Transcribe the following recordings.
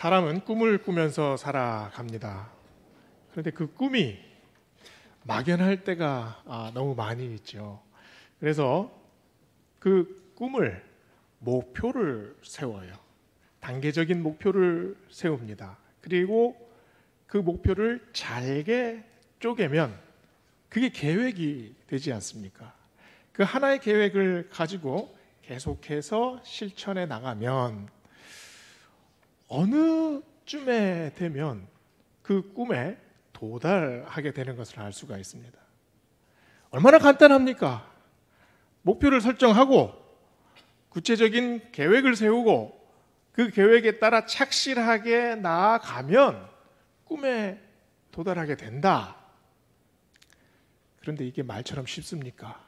사람은 꿈을 꾸면서 살아갑니다. 그런데 그 꿈이 막연할 때가 너무 많이 있죠. 그래서 그 꿈을 목표를 세워요. 단계적인 목표를 세웁니다. 그리고 그 목표를 잘게 쪼개면 그게 계획이 되지 않습니까? 그 하나의 계획을 가지고 계속해서 실천해 나가면 어느 쯤에 되면 그 꿈에 도달하게 되는 것을 알 수가 있습니다. 얼마나 간단합니까? 목표를 설정하고 구체적인 계획을 세우고 그 계획에 따라 착실하게 나아가면 꿈에 도달하게 된다. 그런데 이게 말처럼 쉽습니까?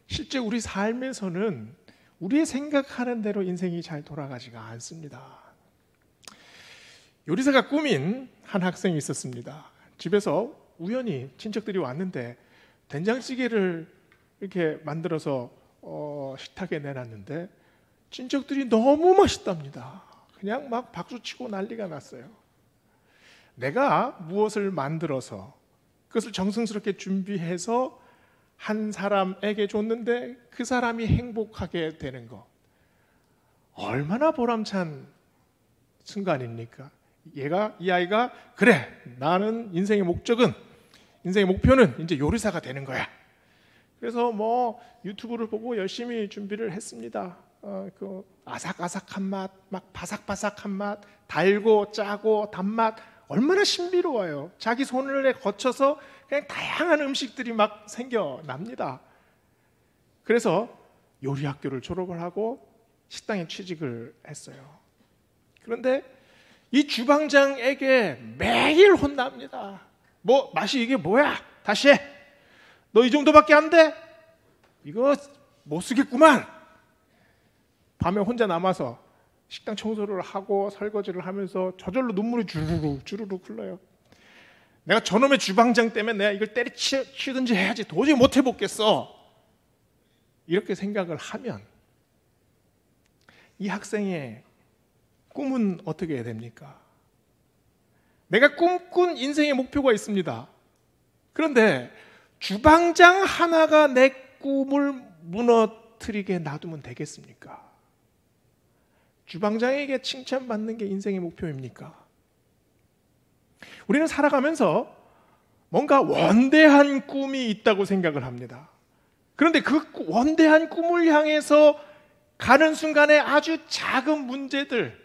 실제 우리 삶에서는 우리의 생각하는 대로 인생이 잘 돌아가지가 않습니다. 요리사가 꿈인 한 학생이 있었습니다. 집에서 우연히 친척들이 왔는데 된장찌개를 이렇게 만들어서 식탁에 내놨는데 친척들이 너무 맛있답니다. 그냥 막 박수치고 난리가 났어요. 내가 무엇을 만들어서 그것을 정성스럽게 준비해서 한 사람에게 줬는데 그 사람이 행복하게 되는 것, 얼마나 보람찬 순간입니까? 이 아이가 그래, 나는 인생의 목표는 이제 요리사가 되는 거야. 그래서 유튜브를 보고 열심히 준비를 했습니다. 그 아삭아삭한 맛, 막 바삭바삭한 맛, 달고 짜고 단맛, 얼마나 신비로워요. 자기 손을 거쳐서 그냥 다양한 음식들이 막 생겨납니다. 그래서 요리학교를 졸업을 하고 식당에 취직을 했어요. 그런데 이 주방장에게 매일 혼납니다. 맛이 이게 뭐야? 다시 해. 너 이 정도밖에 안 돼? 이거 못 쓰겠구만. 밤에 혼자 남아서 식당 청소를 하고 설거지를 하면서 저절로 눈물이 주르륵 흘러요. 내가 저놈의 주방장 때문에 내가 이걸 때려치든지 해야지 도저히 못 해보겠어. 이렇게 생각을 하면 이 학생의 꿈은 어떻게 됩니까? 내가 꿈꾼 인생의 목표가 있습니다. 그런데 주방장 하나가 내 꿈을 무너뜨리게 놔두면 되겠습니까? 주방장에게 칭찬받는 게 인생의 목표입니까? 우리는 살아가면서 뭔가 원대한 꿈이 있다고 생각을 합니다. 그런데 그 원대한 꿈을 향해서 가는 순간에 아주 작은 문제들,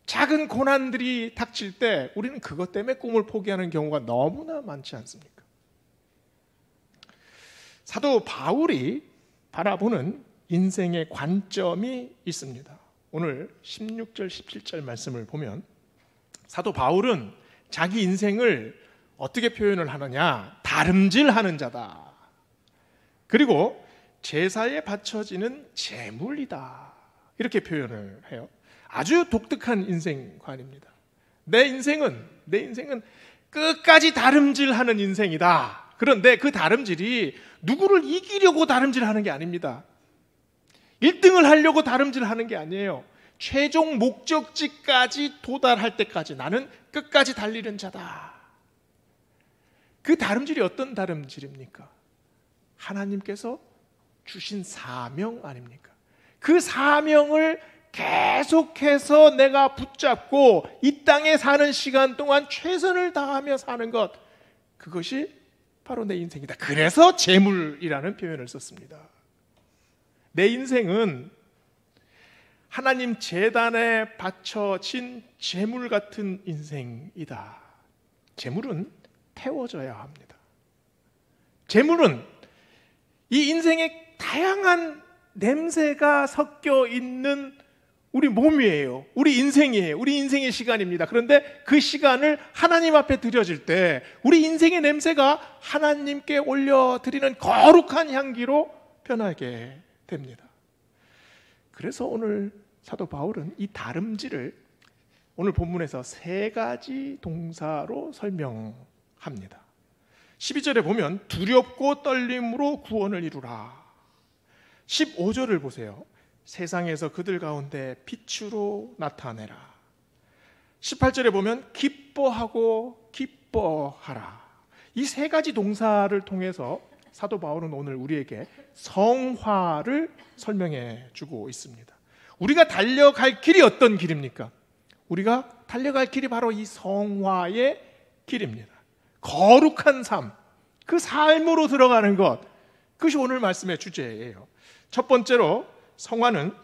작은 고난들이 닥칠 때 우리는 그것 때문에 꿈을 포기하는 경우가 너무나 많지 않습니까? 사도 바울이 바라보는 인생의 관점이 있습니다. 오늘 16절, 17절 말씀을 보면 사도 바울은 자기 인생을 어떻게 표현을 하느냐? 다름질하는 자다. 그리고 제사에 바쳐지는 제물이다. 이렇게 표현을 해요. 아주 독특한 인생관입니다. 내 인생은 끝까지 다름질하는 인생이다. 그런데 그 다름질이 누구를 이기려고 다름질하는 게 아닙니다. 1등을 하려고 다름질하는 게 아니에요. 최종 목적지까지 도달할 때까지 나는 끝까지 달리는 자다. 그 다름질이 어떤 다름질입니까? 하나님께서 주신 사명 아닙니까? 그 사명을 계속해서 내가 붙잡고 이 땅에 사는 시간 동안 최선을 다하며 사는 것, 그것이 바로 내 인생이다. 그래서 재물이라는 표현을 썼습니다. 내 인생은 하나님 제단에 바쳐진 재물 같은 인생이다. 재물은 태워져야 합니다. 재물은 이 인생의 다양한 냄새가 섞여 있는 우리 몸이에요. 우리 인생이에요. 우리 인생의 시간입니다. 그런데 그 시간을 하나님 앞에 드려질 때 우리 인생의 냄새가 하나님께 올려드리는 거룩한 향기로 변하게 됩니다. 그래서 오늘 사도 바울은 이 다름질을 오늘 본문에서 3가지 동사로 설명합니다. 12절에 보면 두렵고 떨림으로 구원을 이루라. 15절을 보세요. 세상에서 그들 가운데 빛으로 나타내라. 18절에 보면 기뻐하고 기뻐하라. 이 세 가지 동사를 통해서 사도 바울은 오늘 우리에게 성화를 설명해 주고 있습니다. 우리가 달려갈 길이 어떤 길입니까? 우리가 달려갈 길이 바로 이 성화의 길입니다. 거룩한 삶, 그 삶으로 들어가는 것, 그것이 오늘 말씀의 주제예요. 첫 번째로 성화는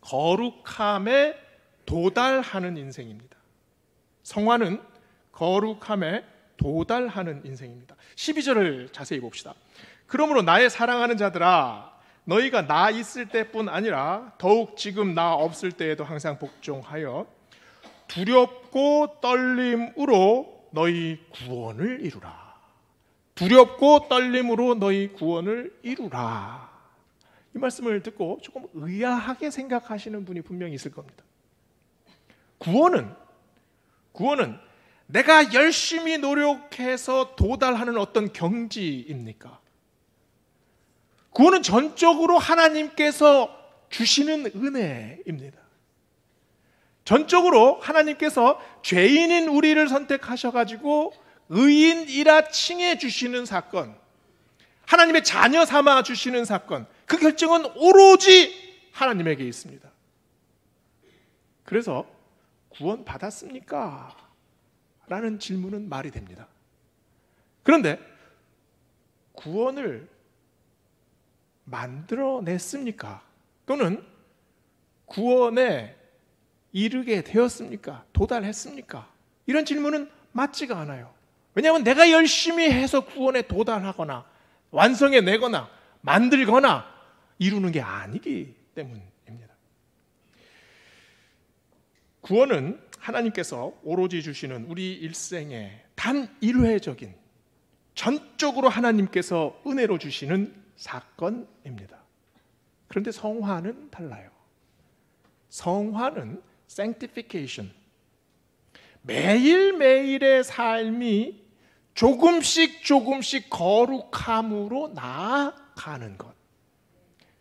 거룩함에 도달하는 인생입니다. 성화는 거룩함에 도달하는 인생입니다. 12절을 자세히 봅시다. 그러므로 나의 사랑하는 자들아, 너희가 나 있을 때뿐 아니라 더욱 지금 나 없을 때에도 항상 복종하여 두렵고 떨림으로 너희 구원을 이루라. 두렵고 떨림으로 너희 구원을 이루라. 이 말씀을 듣고 조금 의아하게 생각하시는 분이 분명히 있을 겁니다. 구원은 내가 열심히 노력해서 도달하는 어떤 경지입니까? 구원은 전적으로 하나님께서 주시는 은혜입니다. 전적으로 하나님께서 죄인인 우리를 선택하셔가지고 의인이라 칭해 주시는 사건, 하나님의 자녀 삼아 주시는 사건, 그 결정은 오로지 하나님에게 있습니다. 그래서 구원 받았습니까? 라는 질문은 말이 됩니다. 그런데 구원을 만들어냈습니까? 또는 구원에 이르게 되었습니까? 도달했습니까? 이런 질문은 맞지가 않아요. 왜냐하면 내가 열심히 해서 구원에 도달하거나 완성해내거나 만들거나 이루는 게 아니기 때문입니다. 구원은 하나님께서 오로지 주시는 우리 일생의 단 일회적인, 전적으로 하나님께서 은혜로 주시는 사건입니다. 그런데 성화는 달라요. 성화는 sanctification, 매일매일의 삶이 조금씩 거룩함으로 나아가는 것.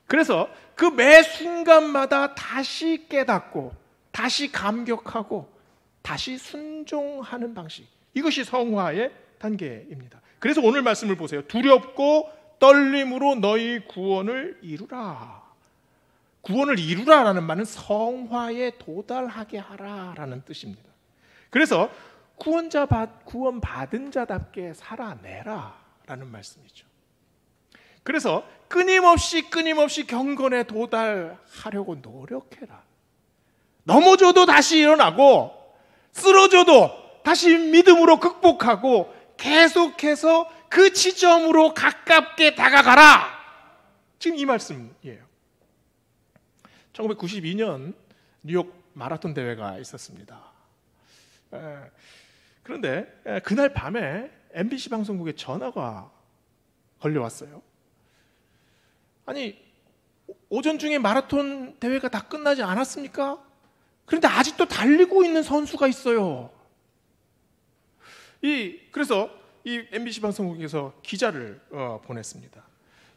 그래서 그 매 순간마다 다시 깨닫고 다시 감격하고 다시 순종하는 방식, 이것이 성화의 단계입니다. 그래서 오늘 말씀을 보세요. 두렵고 떨림으로 너희 구원을 이루라. 구원을 이루라라는 말은 성화에 도달하게 하라라는 뜻입니다. 그래서 구원 받은 자답게 살아내라라는 말씀이죠. 그래서 끊임없이 경건에 도달하려고 노력해라. 넘어져도 다시 일어나고 쓰러져도 다시 믿음으로 극복하고 계속해서 그 지점으로 가깝게 다가가라. 지금 이 말씀이에요. 1992년 뉴욕 마라톤 대회가 있었습니다. 그런데 그날 밤에 MBC 방송국에 전화가 걸려왔어요. 아니, 오전 중에 마라톤 대회가 다 끝나지 않았습니까? 그런데 아직도 달리고 있는 선수가 있어요. 그래서 이 MBC 방송국에서 기자를 보냈습니다.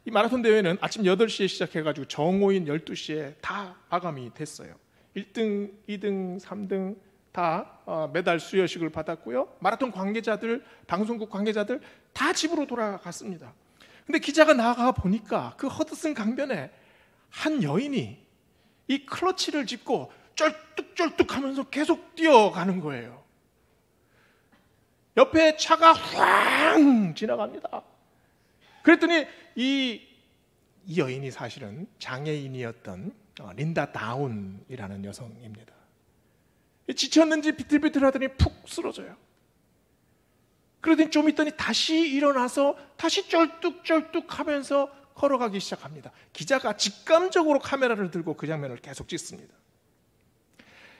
이 마라톤 대회는 아침 8시에 시작해가지고 정오인 12시에 다 마감이 됐어요. 1등, 2등, 3등 다 메달 수여식을 받았고요. 마라톤 관계자들, 방송국 관계자들 다 집으로 돌아갔습니다. 근데 기자가 나가 보니까 그 허드슨 강변에 한 여인이 이 클러치를 짚고 쩔뚝쩔뚝 하면서 계속 뛰어가는 거예요. 옆에 차가 확 지나갑니다. 그랬더니 이 여인이 사실은 장애인이었던 린다 다운이라는 여성입니다. 지쳤는지 비틀비틀하더니 푹 쓰러져요. 그러더니 좀 있더니 다시 일어나서 다시 쩔뚝쩔뚝 하면서 걸어가기 시작합니다. 기자가 직감적으로 카메라를 들고 그 장면을 계속 찍습니다.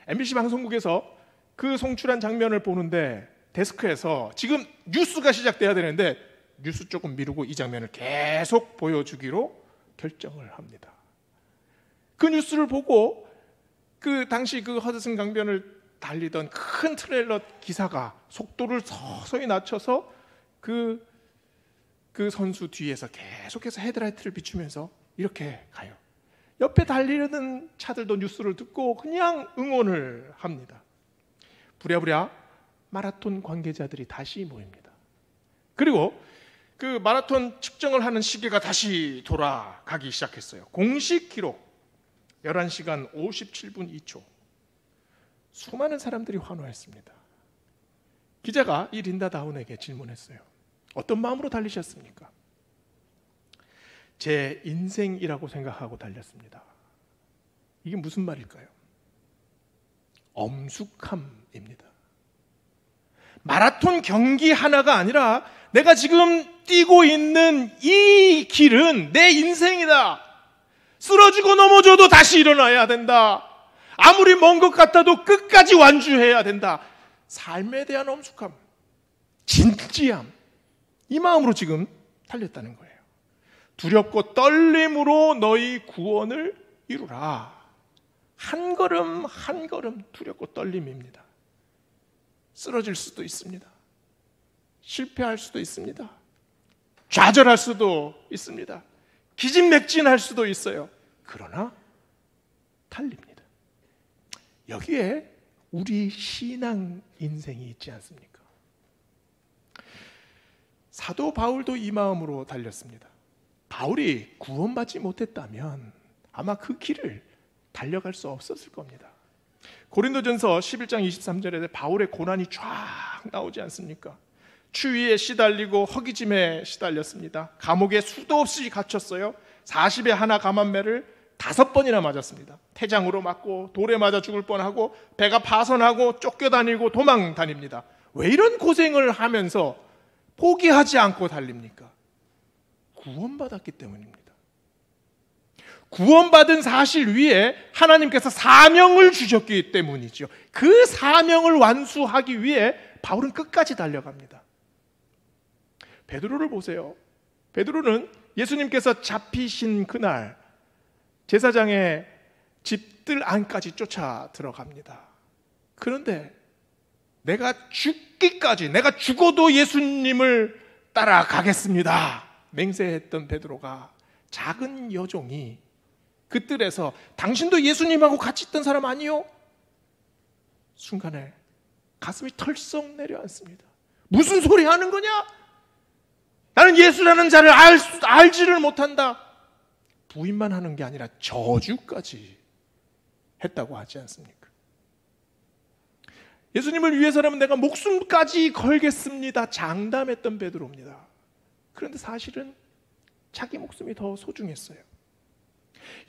MBC 방송국에서 그 송출한 장면을 보는데 데스크에서 지금 뉴스가 시작돼야 되는데 뉴스 조금 미루고 이 장면을 계속 보여주기로 결정을 합니다. 그 뉴스를 보고 그 당시 그 허드슨 강변을 달리던 큰 트레일러 기사가 속도를 서서히 낮춰서 그 선수 뒤에서 계속해서 헤드라이트를 비추면서 이렇게 가요. 옆에 달리려는 차들도 뉴스를 듣고 그냥 응원을 합니다. 부랴부랴 마라톤 관계자들이 다시 모입니다. 그리고 그 마라톤 측정을 하는 시계가 다시 돌아가기 시작했어요. 공식 기록 11시간 57분 2초. 수많은 사람들이 환호했습니다. 기자가 이 린다 다운에게 질문했어요. 어떤 마음으로 달리셨습니까? 제 인생이라고 생각하고 달렸습니다. 이게 무슨 말일까요? 엄숙함입니다. 마라톤 경기 하나가 아니라 내가 지금 뛰고 있는 이 길은 내 인생이다. 쓰러지고 넘어져도 다시 일어나야 된다. 아무리 먼 것 같아도 끝까지 완주해야 된다. 삶에 대한 엄숙함, 진지함, 이 마음으로 지금 달렸다는 거예요. 두렵고 떨림으로 너희 구원을 이루라. 한 걸음 한 걸음 두렵고 떨림입니다. 쓰러질 수도 있습니다. 실패할 수도 있습니다. 좌절할 수도 있습니다. 기진맥진할 수도 있어요. 그러나 달립니다. 여기에 우리 신앙 인생이 있지 않습니까? 사도 바울도 이 마음으로 달렸습니다. 바울이 구원받지 못했다면 아마 그 길을 달려갈 수 없었을 겁니다. 고린도전서 11장 23절에 바울의 고난이 쫙 나오지 않습니까? 추위에 시달리고 허기짐에 시달렸습니다. 감옥에 수도 없이 갇혔어요. 40에 하나 감한매를 5번이나 맞았습니다. 태장으로 맞고 돌에 맞아 죽을 뻔하고 배가 파선하고 쫓겨다니고 도망 다닙니다. 왜 이런 고생을 하면서 포기하지 않고 달립니까? 구원받았기 때문입니다. 구원받은 사실 위에 하나님께서 사명을 주셨기 때문이죠. 그 사명을 완수하기 위해 바울은 끝까지 달려갑니다. 베드로를 보세요. 베드로는 예수님께서 잡히신 그날 제사장의 집들 안까지 쫓아 들어갑니다. 그런데 내가 죽기까지, 내가 죽어도 예수님을 따라가겠습니다 맹세했던 베드로가 작은 여종이 그 뜰에서 당신도 예수님하고 같이 있던 사람 아니요? 순간에 가슴이 털썩 내려앉습니다. 무슨 소리 하는 거냐? 나는 예수라는 자를 알지를 못한다. 부인만 하는 게 아니라 저주까지 했다고 하지 않습니까? 예수님을 위해서라면 내가 목숨까지 걸겠습니다 장담했던 베드로입니다. 그런데 사실은 자기 목숨이 더 소중했어요.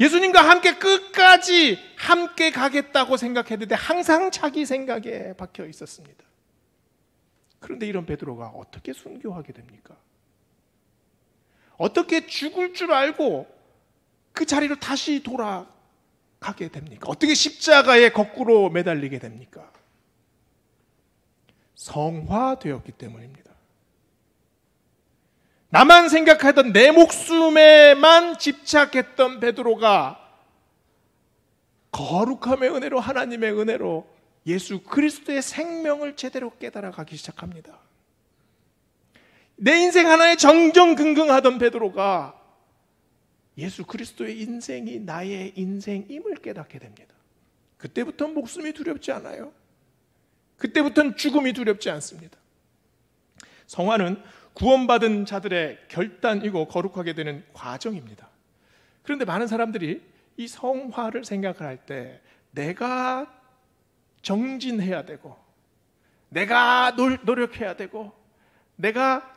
예수님과 함께 끝까지 함께 가겠다고 생각했는데 항상 자기 생각에 박혀 있었습니다. 그런데 이런 베드로가 어떻게 순교하게 됩니까? 어떻게 죽을 줄 알고 그 자리로 다시 돌아가게 됩니까? 어떻게 십자가에 거꾸로 매달리게 됩니까? 성화되었기 때문입니다. 나만 생각하던 내 목숨에만 집착했던 베드로가 거룩함의 은혜로, 하나님의 은혜로 예수 그리스도의 생명을 제대로 깨달아가기 시작합니다. 내 인생 하나에 정정긍긍하던 베드로가 예수 그리스도의 인생이 나의 인생임을 깨닫게 됩니다. 그때부터 목숨이 두렵지 않아요. 그때부터는 죽음이 두렵지 않습니다. 성화는 구원받은 자들의 결단이고 거룩하게 되는 과정입니다. 그런데 많은 사람들이 이 성화를 생각을 할 때 내가 정진해야 되고 내가 노력해야 되고 내가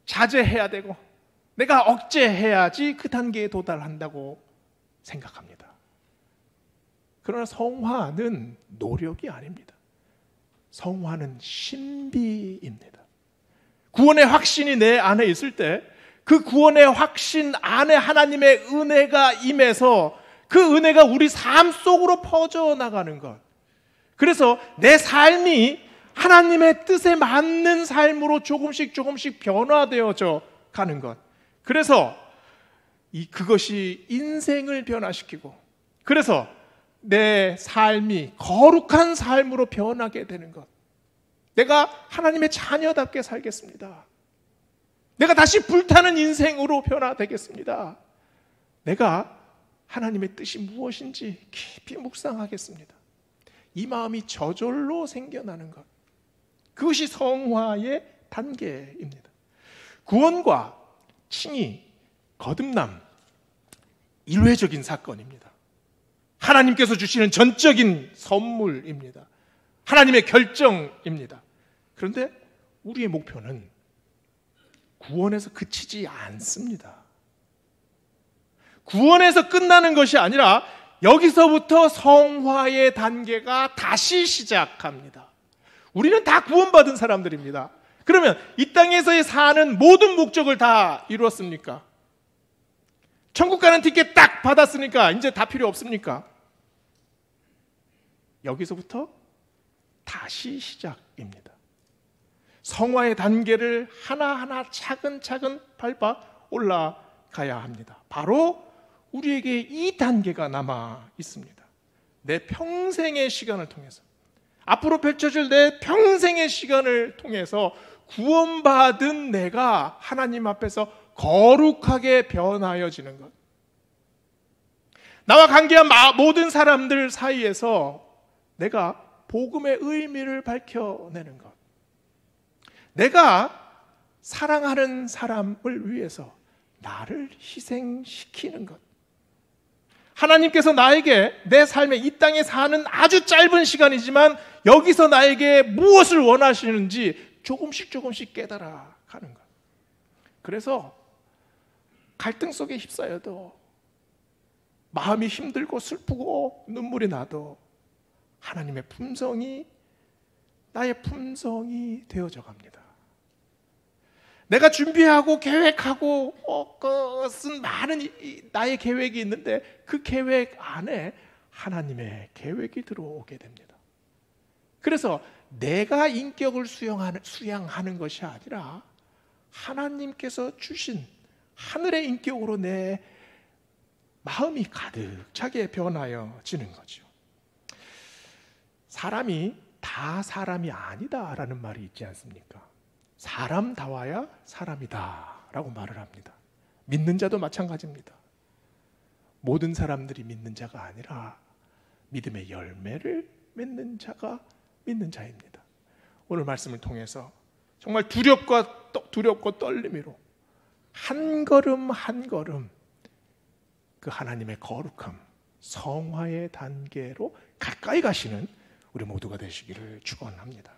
자제해야 되고 내가 억제해야지 그 단계에 도달한다고 생각합니다. 그러나 성화는 노력이 아닙니다. 성화는 신비입니다. 구원의 확신이 내 안에 있을 때 그 구원의 확신 안에 하나님의 은혜가 임해서 그 은혜가 우리 삶 속으로 퍼져나가는 것. 그래서 내 삶이 하나님의 뜻에 맞는 삶으로 조금씩 변화되어져 가는 것. 그래서 그것이 인생을 변화시키고 그래서 내 삶이 거룩한 삶으로 변하게 되는 것. 내가 하나님의 자녀답게 살겠습니다. 내가 다시 불타는 인생으로 변화되겠습니다. 내가 하나님의 뜻이 무엇인지 깊이 묵상하겠습니다. 이 마음이 저절로 생겨나는 것, 그것이 성화의 단계입니다. 구원과 칭의, 거듭남, 일회적인 사건입니다. 하나님께서 주시는 전적인 선물입니다. 하나님의 결정입니다. 그런데 우리의 목표는 구원에서 그치지 않습니다. 구원에서 끝나는 것이 아니라 여기서부터 성화의 단계가 다시 시작합니다. 우리는 다 구원받은 사람들입니다. 그러면 이 땅에서의 사는 모든 목적을 다 이루었습니까? 천국 가는 티켓 딱 받았으니까 이제 다 필요 없습니까? 여기서부터 다시 시작입니다. 성화의 단계를 하나하나 차근차근 밟아 올라가야 합니다. 바로 우리에게 이 단계가 남아 있습니다. 내 평생의 시간을 통해서, 앞으로 펼쳐질 내 평생의 시간을 통해서 구원받은 내가 하나님 앞에서 거룩하게 변하여지는 것, 나와 관계한 모든 사람들 사이에서 내가 복음의 의미를 밝혀내는 것, 내가 사랑하는 사람을 위해서 나를 희생시키는 것, 하나님께서 나에게 내 삶에 이 땅에 사는 아주 짧은 시간이지만 여기서 나에게 무엇을 원하시는지 조금씩 깨달아 가는 것. 그래서 갈등 속에 휩싸여도, 마음이 힘들고 슬프고 눈물이 나도 하나님의 품성이 나의 품성이 되어져 갑니다. 내가 준비하고 계획하고 쓴 많은 나의 계획이 있는데 그 계획 안에 하나님의 계획이 들어오게 됩니다. 그래서 내가 인격을 수양하는 것이 아니라 하나님께서 주신 하늘의 인격으로 내 마음이 가득 차게 변하여지는 거죠. 사람이 다 사람이 아니다라는 말이 있지 않습니까? 사람다워야 사람이다 라고 말을 합니다. 믿는 자도 마찬가지입니다. 모든 사람들이 믿는 자가 아니라 믿음의 열매를 맺는 자가 믿는 자입니다. 오늘 말씀을 통해서 정말 두렵고 떨림으로 한 걸음 한 걸음 그 하나님의 거룩함, 성화의 단계로 가까이 가시는 우리 모두가 되시기를 축원합니다.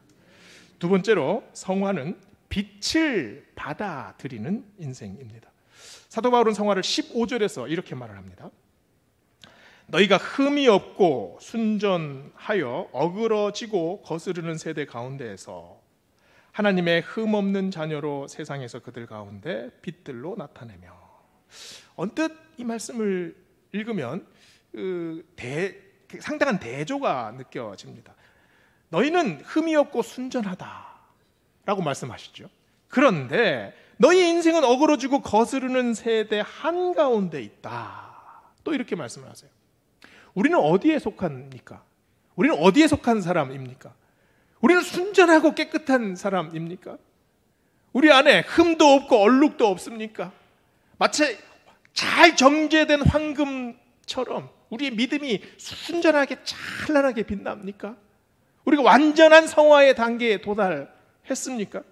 두 번째로, 성화는 빛을 받아들이는 인생입니다. 사도 바울은 성화를 15절에서 이렇게 말을 합니다. 너희가 흠이 없고 순전하여 어그러지고 거스르는 세대 가운데에서 하나님의 흠 없는 자녀로 세상에서 그들 가운데 빛들로 나타내며. 언뜻 이 말씀을 읽으면 상당한 대조가 느껴집니다. 너희는 흠이 없고 순전하다라고 말씀하시죠. 그런데 너희 인생은 어그러지고 거스르는 세대 한가운데 있다, 또 이렇게 말씀을 하세요. 우리는 어디에 속합니까? 우리는 어디에 속한 사람입니까? 우리는 순전하고 깨끗한 사람입니까? 우리 안에 흠도 없고 얼룩도 없습니까? 마치 잘 정제된 황금처럼 우리의 믿음이 순전하게 찬란하게 빛납니까? 우리가 완전한 성화의 단계에 도달했습니까?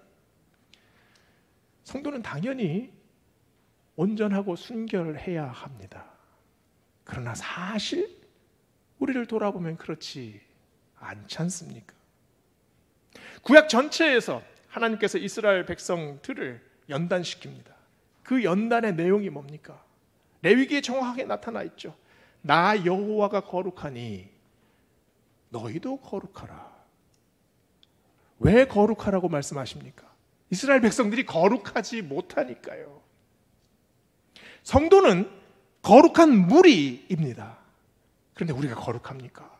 성도는 당연히 온전하고 순결해야 합니다. 그러나 사실 우리를 돌아보면 그렇지 않지 않습니까? 구약 전체에서 하나님께서 이스라엘 백성들을 연단시킵니다. 그 연단의 내용이 뭡니까? 레위기에 정확하게 나타나 있죠. 나 여호와가 거룩하니 너희도 거룩하라. 왜 거룩하라고 말씀하십니까? 이스라엘 백성들이 거룩하지 못하니까요. 성도는 거룩한 무리입니다. 그런데 우리가 거룩합니까?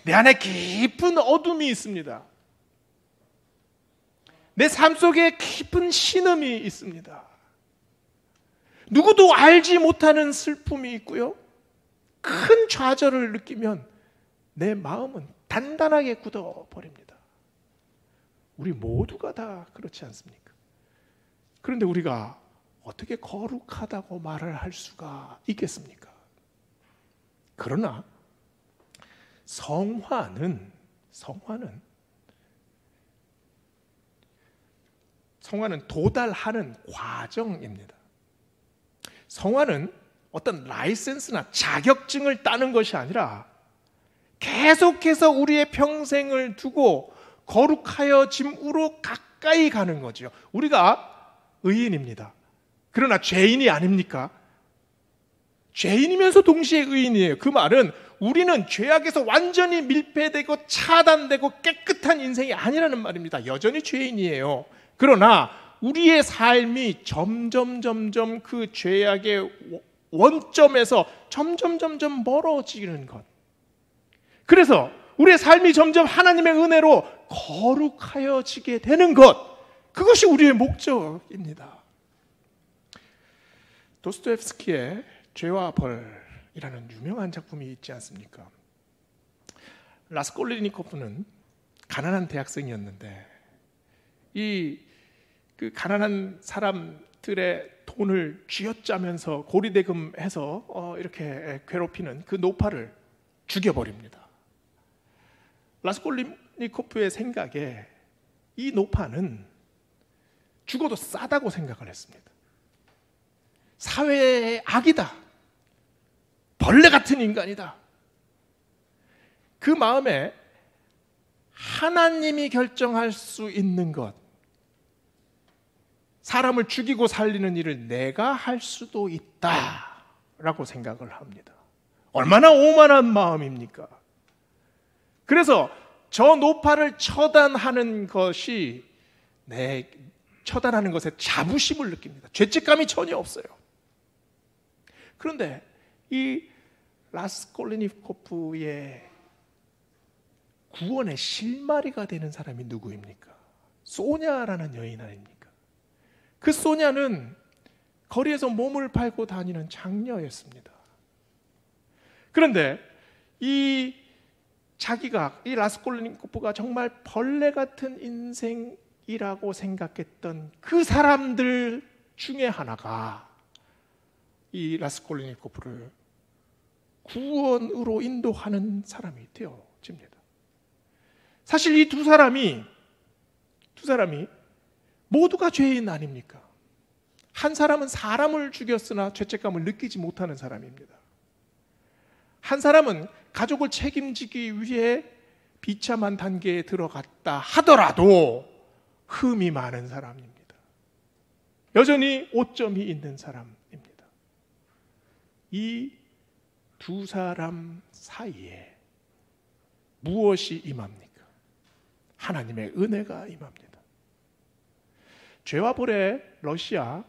내 안에 깊은 어둠이 있습니다. 내 삶 속에 깊은 신음이 있습니다. 누구도 알지 못하는 슬픔이 있고요. 큰 좌절을 느끼면 내 마음은 단단하게 굳어버립니다. 우리 모두가 다 그렇지 않습니까? 그런데 우리가 어떻게 거룩하다고 말을 할 수가 있겠습니까? 그러나 성화는 도달하는 과정입니다. 성화는 어떤 라이센스나 자격증을 따는 것이 아니라 계속해서 우리의 평생을 두고 거룩하여짐으로 가까이 가는 거죠. 우리가 의인입니다. 그러나 죄인이 아닙니까? 죄인이면서 동시에 의인이에요. 그 말은 우리는 죄악에서 완전히 밀폐되고 차단되고 깨끗한 인생이 아니라는 말입니다. 여전히 죄인이에요. 그러나 우리의 삶이 점점 그 죄악의 원점에서 점점 멀어지는 것. 그래서 우리의 삶이 점점 하나님의 은혜로 거룩하여지게 되는 것. 그것이 우리의 목적입니다. 도스토옙스키의 죄와 벌이라는 유명한 작품이 있지 않습니까? 라스콜리니코프는 가난한 대학생이었는데 그 가난한 사람들의 돈을 쥐어짜면서 고리대금해서 이렇게 괴롭히는 그 노파를 죽여버립니다. 라스콜리니코프의 생각에 이 노파는 죽어도 싸다고 생각을 했습니다. 사회의 악이다. 벌레 같은 인간이다. 그 마음에 하나님이 결정할 수 있는 것, 사람을 죽이고 살리는 일을 내가 할 수도 있다라고 생각을 합니다. 얼마나 오만한 마음입니까? 그래서 저 노파를 처단하는 것에 자부심을 느낍니다. 죄책감이 전혀 없어요. 그런데 이 라스콜리니코프의 구원의 실마리가 되는 사람이 누구입니까? 소냐라는 여인 아닙니까? 그 소냐는 거리에서 몸을 팔고 다니는 장녀였습니다. 그런데 이 라스콜리니코프가 정말 벌레 같은 인생이라고 생각했던 그 사람들 중에 하나가 이 라스콜리니코프를 구원으로 인도하는 사람이 되어집니다. 사실 이 두 사람이 모두가 죄인 아닙니까? 한 사람은 사람을 죽였으나 죄책감을 느끼지 못하는 사람입니다. 한 사람은 가족을 책임지기 위해 비참한 단계에 들어갔다 하더라도 흠이 많은 사람입니다. 여전히 오점이 있는 사람입니다. 이 두 사람 사이에 무엇이 임합니까? 하나님의 은혜가 임합니다. 죄와 벌의 러시아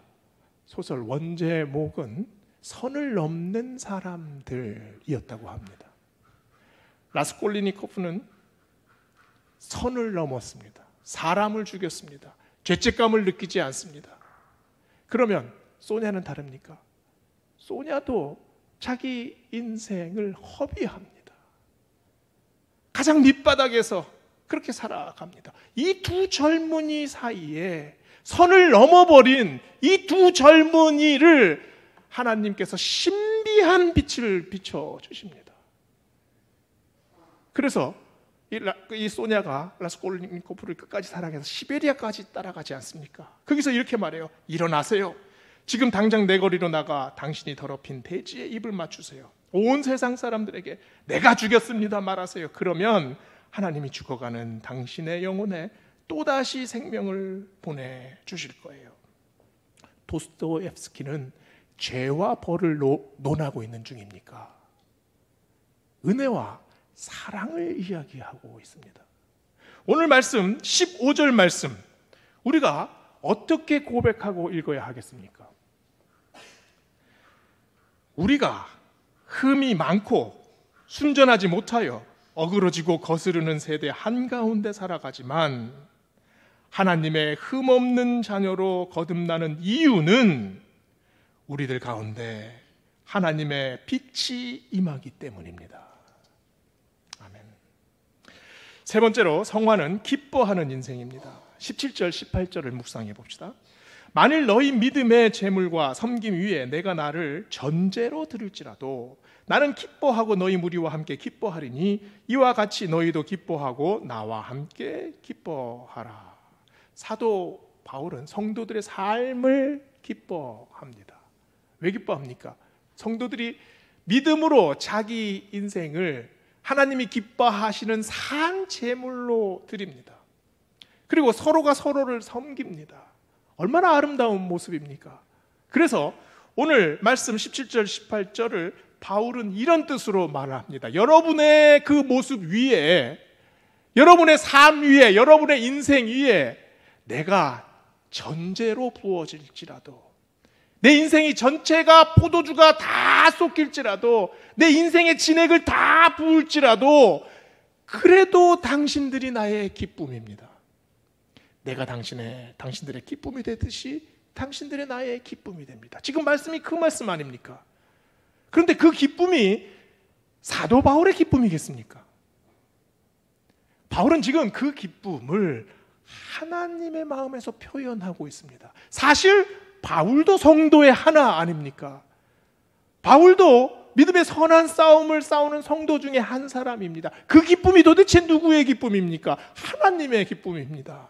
소설 원제목은 선을 넘는 사람들이었다고 합니다. 라스콜리니코프는 선을 넘었습니다. 사람을 죽였습니다. 죄책감을 느끼지 않습니다. 그러면 소냐는 다릅니까? 소냐도 자기 인생을 허비합니다. 가장 밑바닥에서 그렇게 살아갑니다. 이 두 젊은이 사이에 선을 넘어버린 이 두 젊은이를 하나님께서 신비한 빛을 비춰주십니다. 그래서 이 소냐가 라스콜리니코프를 끝까지 사랑해서 시베리아까지 따라가지 않습니까? 거기서 이렇게 말해요. 일어나세요. 지금 당장 내 거리로 나가 당신이 더럽힌 돼지의 입을 맞추세요. 온 세상 사람들에게 내가 죽였습니다 말하세요. 그러면 하나님이 죽어가는 당신의 영혼에 또다시 생명을 보내주실 거예요. 도스토옙스키는 죄와 벌을 논하고 있는 중입니까? 은혜와 사랑을 이야기하고 있습니다. 오늘 말씀 15절 말씀 우리가 어떻게 고백하고 읽어야 하겠습니까? 우리가 흠이 많고 순전하지 못하여 어그러지고 거스르는 세대 한가운데 살아가지만 하나님의 흠없는 자녀로 거듭나는 이유는 우리들 가운데 하나님의 빛이 임하기 때문입니다. 아멘. 세 번째로 성화는 기뻐하는 인생입니다. 17절, 18절을 묵상해 봅시다. 만일 너희 믿음의 재물과 섬김 위에 내가 나를 전제로 들을지라도 나는 기뻐하고 너희 무리와 함께 기뻐하리니 이와 같이 너희도 기뻐하고 나와 함께 기뻐하라. 사도 바울은 성도들의 삶을 기뻐합니다. 왜 기뻐합니까? 성도들이 믿음으로 자기 인생을 하나님이 기뻐하시는 산 제물로 드립니다. 그리고 서로가 서로를 섬깁니다. 얼마나 아름다운 모습입니까? 그래서 오늘 말씀 17절 18절을 바울은 이런 뜻으로 말합니다. 여러분의 그 모습 위에, 여러분의 삶 위에, 여러분의 인생 위에 내가 전제로 부어질지라도, 내 인생이 전체가 포도주가 다 쏟길지라도, 내 인생의 진액을 다 부을지라도 그래도 당신들이 나의 기쁨입니다. 내가 당신들의 기쁨이 되듯이 당신들의 나의 기쁨이 됩니다. 지금 말씀이 그 말씀 아닙니까? 그런데 그 기쁨이 사도 바울의 기쁨이겠습니까? 바울은 지금 그 기쁨을 하나님의 마음에서 표현하고 있습니다. 사실 바울도 성도의 하나 아닙니까? 바울도 믿음의 선한 싸움을 싸우는 성도 중에 한 사람입니다. 그 기쁨이 도대체 누구의 기쁨입니까? 하나님의 기쁨입니다.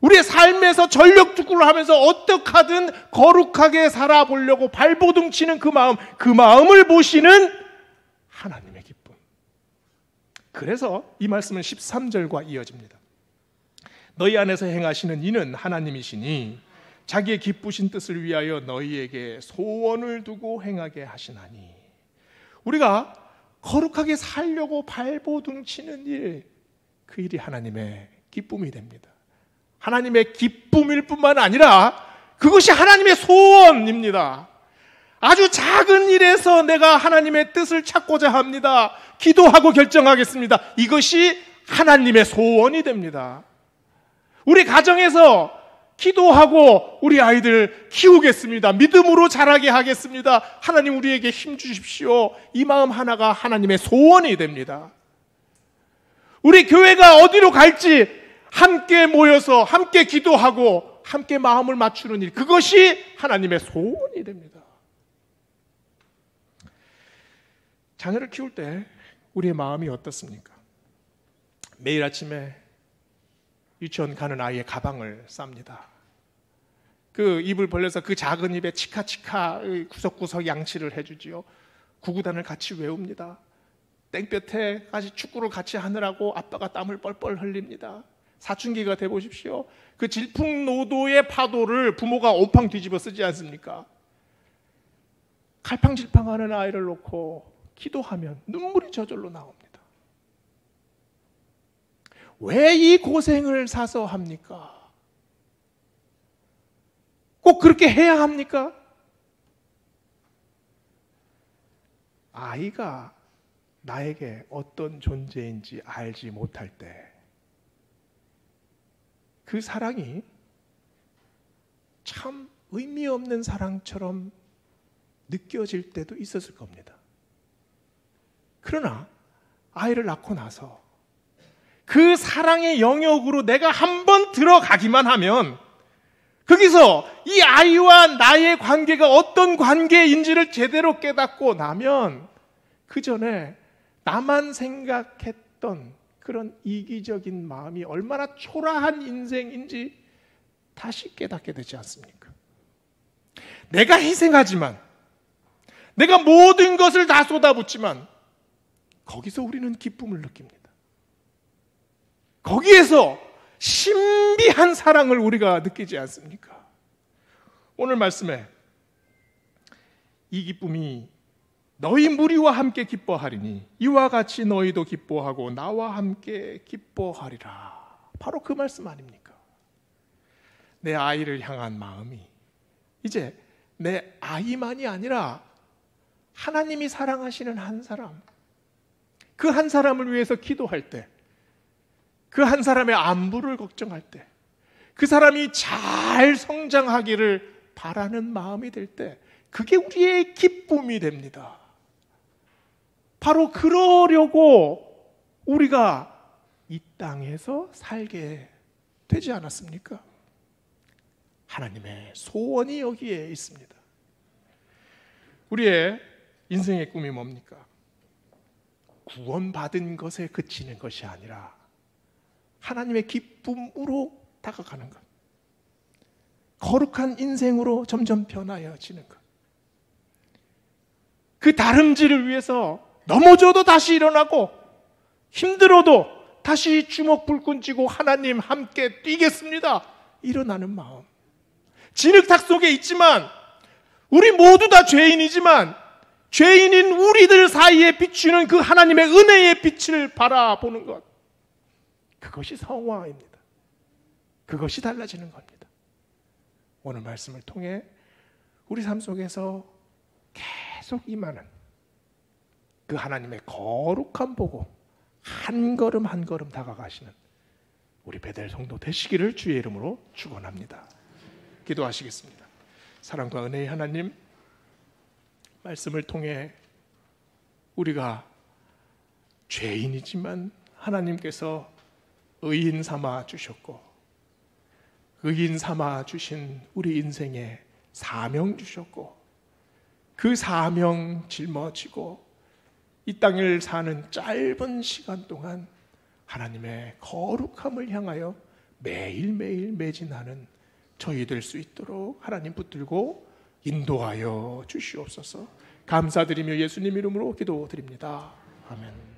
우리의 삶에서 전력 투구를 하면서 어떻게 하든 거룩하게 살아보려고 발버둥 치는 그 마음을 보시는 하나님의 기쁨. 그래서 이 말씀은 13절과 이어집니다. 너희 안에서 행하시는 이는 하나님이시니 자기의 기쁘신 뜻을 위하여 너희에게 소원을 두고 행하게 하시나니. 우리가 거룩하게 살려고 발버둥 치는 일, 그 일이 하나님의 기쁨이 됩니다. 하나님의 기쁨일 뿐만 아니라 그것이 하나님의 소원입니다. 아주 작은 일에서 내가 하나님의 뜻을 찾고자 합니다. 기도하고 결정하겠습니다. 이것이 하나님의 소원이 됩니다. 우리 가정에서 기도하고 우리 아이들 키우겠습니다. 믿음으로 자라게 하겠습니다. 하나님 우리에게 힘 주십시오. 이 마음 하나가 하나님의 소원이 됩니다. 우리 교회가 어디로 갈지 함께 모여서 함께 기도하고 함께 마음을 맞추는 일, 그것이 하나님의 소원이 됩니다. 자녀를 키울 때 우리의 마음이 어떻습니까? 매일 아침에 유치원 가는 아이의 가방을 쌉니다. 그 입을 벌려서 그 작은 입에 치카치카 구석구석 양치를 해주지요. 구구단을 같이 외웁니다. 땡볕에까지 축구를 같이 하느라고 아빠가 땀을 뻘뻘 흘립니다. 사춘기가 돼보십시오. 그 질풍노도의 파도를 부모가 온팡 뒤집어 쓰지 않습니까? 갈팡질팡하는 아이를 놓고 기도하면 눈물이 저절로 나옵니다. 왜 이 고생을 사서 합니까? 꼭 그렇게 해야 합니까? 아이가 나에게 어떤 존재인지 알지 못할 때 그 사랑이 참 의미 없는 사랑처럼 느껴질 때도 있었을 겁니다. 그러나 아이를 낳고 나서 그 사랑의 영역으로 내가 한번 들어가기만 하면 거기서 이 아이와 나의 관계가 어떤 관계인지를 제대로 깨닫고 나면 그 전에 나만 생각했던 그런 이기적인 마음이 얼마나 초라한 인생인지 다시 깨닫게 되지 않습니까? 내가 희생하지만, 내가 모든 것을 다 쏟아붓지만 거기서 우리는 기쁨을 느낍니다. 거기에서 신비한 사랑을 우리가 느끼지 않습니까? 오늘 말씀에 이 기쁨이 너희 무리와 함께 기뻐하리니 이와 같이 너희도 기뻐하고 나와 함께 기뻐하리라. 바로 그 말씀 아닙니까? 내 아이를 향한 마음이 이제 내 아이만이 아니라 하나님이 사랑하시는 한 사람, 그 한 사람을 위해서 기도할 때, 그 한 사람의 안부를 걱정할 때, 그 사람이 잘 성장하기를 바라는 마음이 될 때, 그게 우리의 기쁨이 됩니다. 바로 그러려고 우리가 이 땅에서 살게 되지 않았습니까? 하나님의 소원이 여기에 있습니다. 우리의 인생의 꿈이 뭡니까? 구원받은 것에 그치는 것이 아니라 하나님의 기쁨으로 다가가는 것, 거룩한 인생으로 점점 변하여지는 것, 그 다름질을 위해서 넘어져도 다시 일어나고 힘들어도 다시 주먹 불끈 쥐고 하나님 함께 뛰겠습니다, 일어나는 마음. 진흙탕 속에 있지만 우리 모두 다 죄인이지만 죄인인 우리들 사이에 비추는 그 하나님의 은혜의 빛을 바라보는 것, 그것이 성화입니다. 그것이 달라지는 겁니다. 오늘 말씀을 통해 우리 삶 속에서 계속 임하는 그 하나님의 거룩함 보고 한 걸음 한 걸음 다가가시는 우리 베델 성도 되시기를 주의 이름으로 축원합니다. 기도하시겠습니다. 사랑과 은혜의 하나님, 말씀을 통해 우리가 죄인이지만 하나님께서 의인 삼아 주셨고, 의인 삼아 주신 우리 인생에 사명 주셨고, 그 사명 짊어지고 이 땅을 사는 짧은 시간 동안 하나님의 거룩함을 향하여 매일매일 매진하는 저희 될 수 있도록 하나님 붙들고 인도하여 주시옵소서. 감사드리며 예수님 이름으로 기도드립니다. 아멘.